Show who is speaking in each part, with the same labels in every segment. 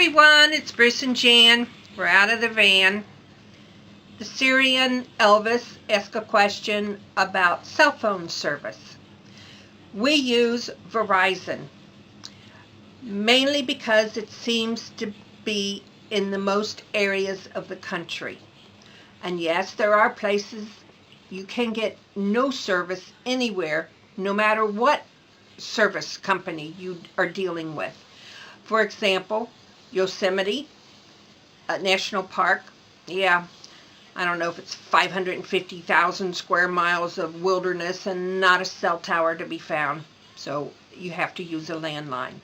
Speaker 1: everyone, it's Bruce and Jan. We're out of the van. The Syrian Elvis asked a question about cell phone service. We use Verizon, mainly because it seems to be in the most areas of the country. And yes, there are places you can get no service anywhere, no matter what service company you are dealing with. For example, Yosemite National Park, I don't know if it's 550,000 square miles of wilderness and not a cell tower to be found, so you have to use a landline.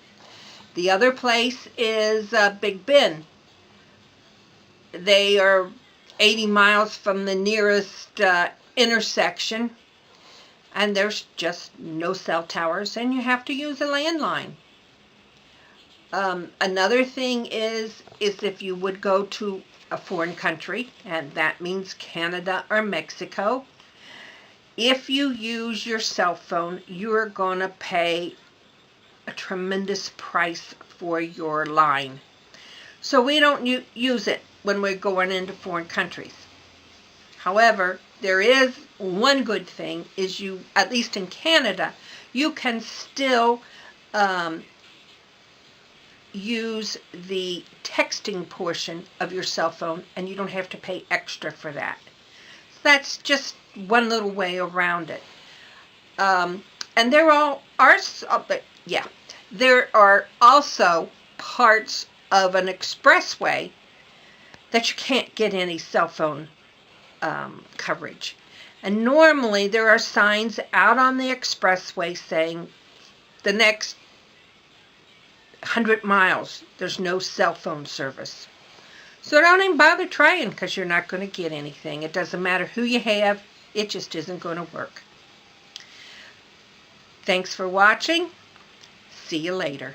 Speaker 1: The other place is Big Bend. They are 80 miles from the nearest intersection, and there's just no cell towers, and you have to use a landline. Another thing is if you would go to a foreign country, and that means Canada or Mexico, if you use your cell phone, you're going to pay a tremendous price for your line. So we don't use it when we're going into foreign countries. However, there is one good thing, is you, at least in Canada, you can still use the texting portion of your cell phone, and you don't have to pay extra for that. That's just one little way around it. And there are also parts of an expressway that you can't get any cell phone coverage. And normally there are signs out on the expressway saying the next 100 miles, there's no cell phone service. So don't even bother trying, because you're not going to get anything. It doesn't matter who you have, it just isn't going to work. Thanks for watching. See you later.